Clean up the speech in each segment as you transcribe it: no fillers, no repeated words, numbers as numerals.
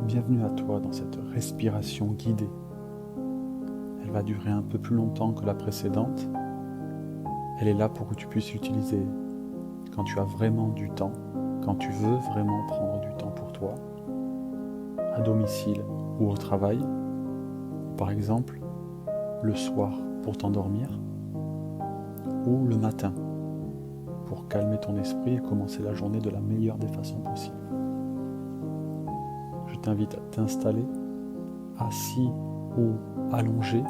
Bienvenue à toi dans cette respiration guidée. Elle va durer un peu plus longtemps que la précédente. Elle est là pour que tu puisses l'utiliser quand tu as vraiment du temps, quand tu veux vraiment prendre du temps pour toi, à domicile ou au travail, ou par exemple le soir pour t'endormir, ou le matin pour calmer ton esprit et commencer la journée de la meilleure des façons possibles. Je t'invite à t'installer assis ou allongé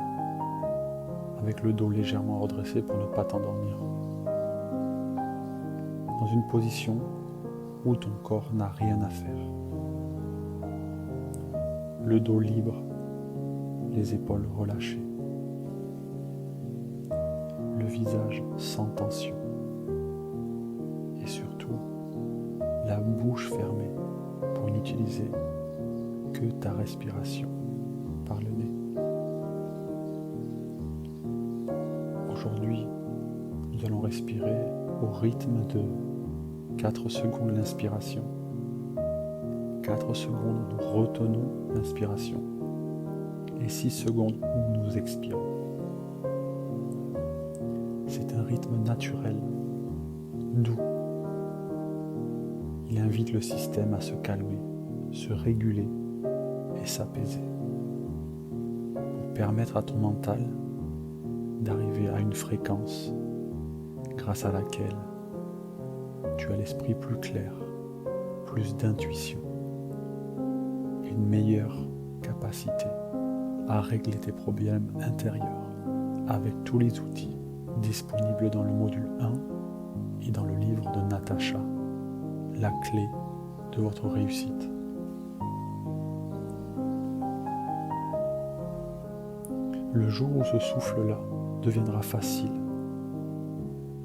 avec le dos légèrement redressé pour ne pas t'endormir. Dans une position où ton corps n'a rien à faire. Le dos libre, les épaules relâchées. Le visage sans tension. Et surtout, la bouche fermée pour n'utiliser que ta respiration par le nez. Aujourd'hui, nous allons respirer au rythme de 4 secondes l'inspiration, 4 secondes où nous retenons l'inspiration et 6 secondes où nous expirons. C'est un rythme naturel, doux. Il invite le système à se calmer, se réguler et s'apaiser pour permettre à ton mental d'arriver à une fréquence grâce à laquelle tu as l'esprit plus clair, plus d'intuition, une meilleure capacité à régler tes problèmes intérieurs avec tous les outils disponibles dans le module 1 et dans le livre de Natacha, la clé de votre réussite. Le jour où ce souffle-là deviendra facile,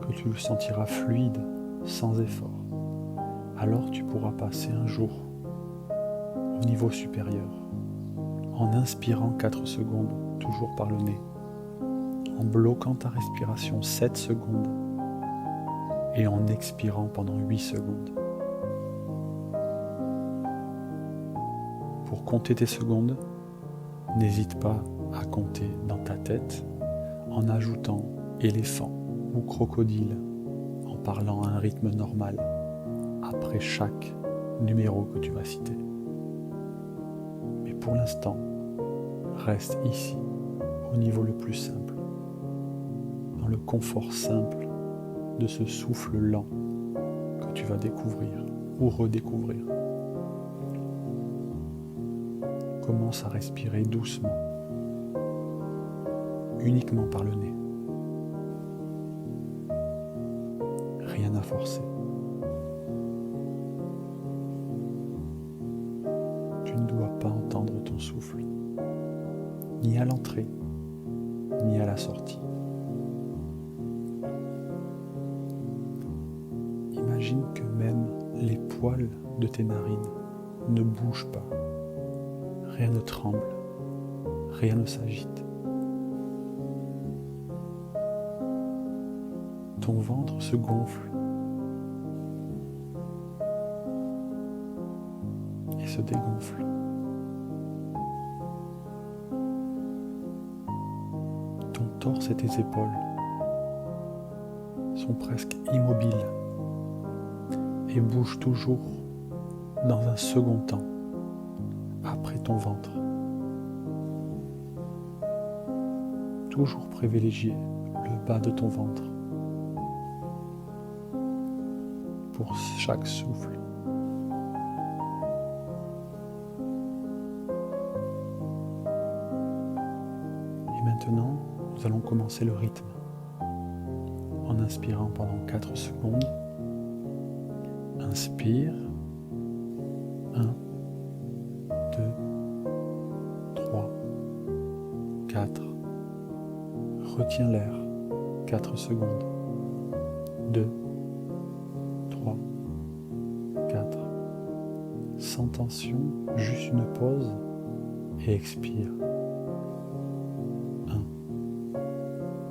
que tu le sentiras fluide, sans effort, alors tu pourras passer un jour au niveau supérieur, en inspirant 4 secondes, toujours par le nez, en bloquant ta respiration 7 secondes et en expirant pendant 8 secondes. Pour compter tes secondes, n'hésite pas à compter dans ta tête en ajoutant éléphant ou crocodile en parlant à un rythme normal après chaque numéro que tu vas citer. Mais pour l'instant, reste ici, au niveau le plus simple, dans le confort simple de ce souffle lent que tu vas découvrir ou redécouvrir. Commence à respirer doucement, uniquement par le nez. Rien à forcer. Tu ne dois pas entendre ton souffle, ni à l'entrée, ni à la sortie. Imagine que même les poils de tes narines ne bougent pas. Rien ne tremble, rien ne s'agite. Ton ventre se gonfle et se dégonfle. Ton torse et tes épaules sont presque immobiles et bougent toujours dans un second temps après ton ventre. Toujours privilégier le bas de ton ventre pour chaque souffle. Et maintenant, nous allons commencer le rythme en inspirant pendant 4 secondes. Inspire. 1, 2, 3, 4. Retiens l'air. 4 secondes. 2, 3, 4. Sans tension, juste une pause et expire. 1,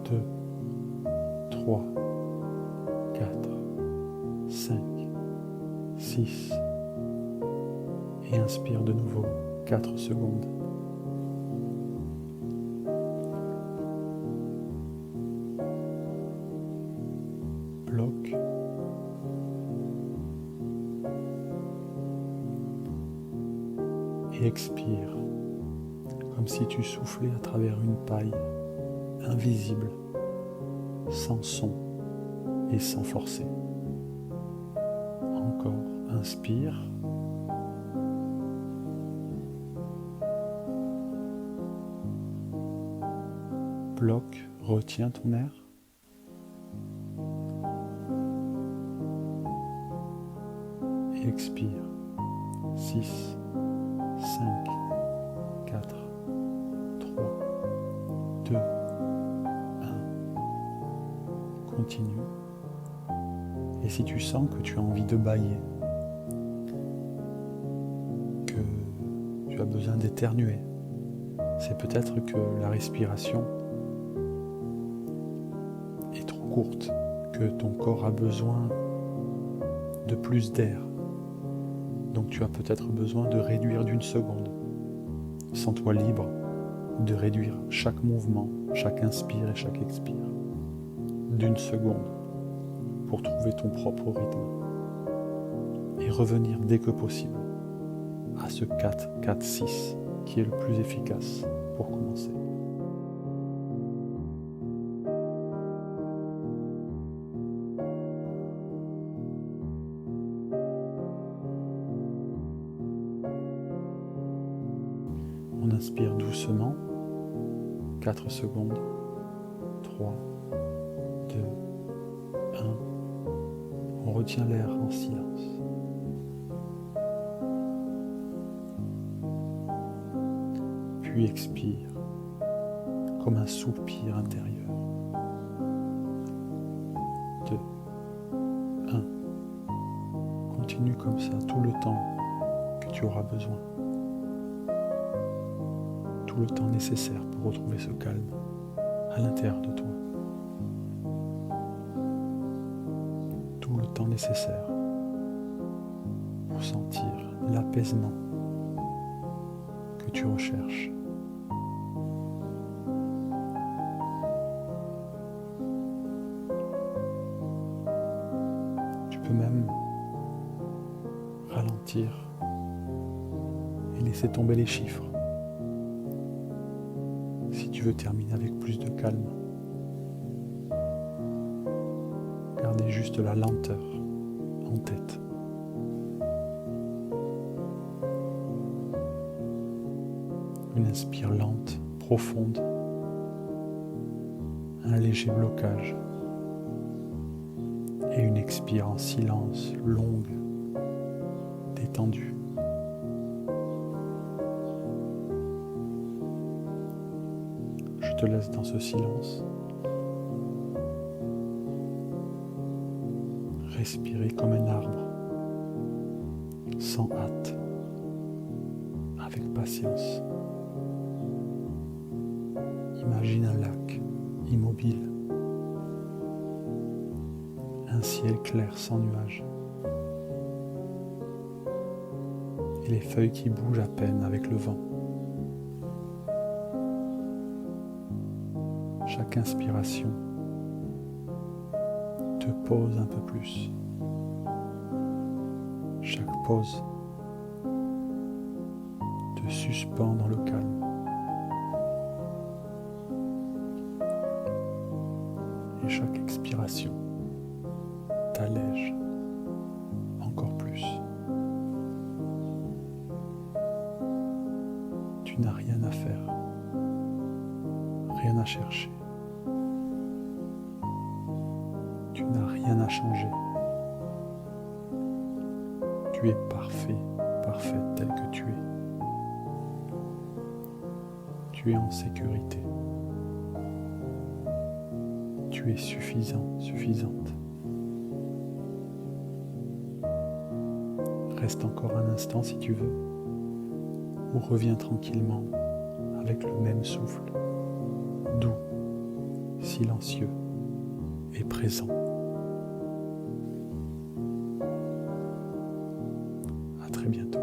2, 3, 4, 5, 6. Et inspire de nouveau. 4 secondes. Bloque. Et expire, comme si tu soufflais à travers une paille invisible, sans son et sans forcer. Encore, inspire. Bloque, retiens ton air. Et expire. 6, 5, 4, 3, 2, 1. Continue. Et si tu sens que tu as envie de bâiller, que tu as besoin d'éternuer, c'est peut-être que la respiration est trop courte, que ton corps a besoin de plus d'air. Donc tu as peut-être besoin de réduire d'1 seconde. Sens-toi libre de réduire chaque mouvement, chaque inspire et chaque expire d'1 seconde pour trouver ton propre rythme et revenir dès que possible à ce 4-4-6 qui est le plus efficace pour commencer. On inspire doucement, 4 secondes, 3, 2, 1. On retient l'air en silence. Puis expire, comme un soupir intérieur. 2, 1. Continue comme ça tout le temps que tu auras besoin. Tout le temps nécessaire pour retrouver ce calme à l'intérieur de toi. Tout le temps nécessaire pour sentir l'apaisement que tu recherches. Tu peux même ralentir et laisser tomber les chiffres. Si tu veux terminer avec plus de calme, gardez juste la lenteur en tête. Une inspire lente, profonde, un léger blocage et une expire en silence, longue, détendue. Je te laisse dans ce silence. Respirer comme un arbre, sans hâte, avec patience. Imagine un lac immobile, un ciel clair sans nuages, et les feuilles qui bougent à peine avec le vent. Chaque inspiration te pose un peu plus. Chaque pause te suspend dans le calme. Et chaque expiration t'allège encore plus. Tu n'as rien à faire, rien à chercher. Tu n'as rien à changer. Tu es parfait, parfaite tel que tu es. Tu es en sécurité. Tu es suffisant, suffisante. Reste encore un instant si tu veux, ou reviens tranquillement avec le même souffle, doux, silencieux et présent. À très bientôt.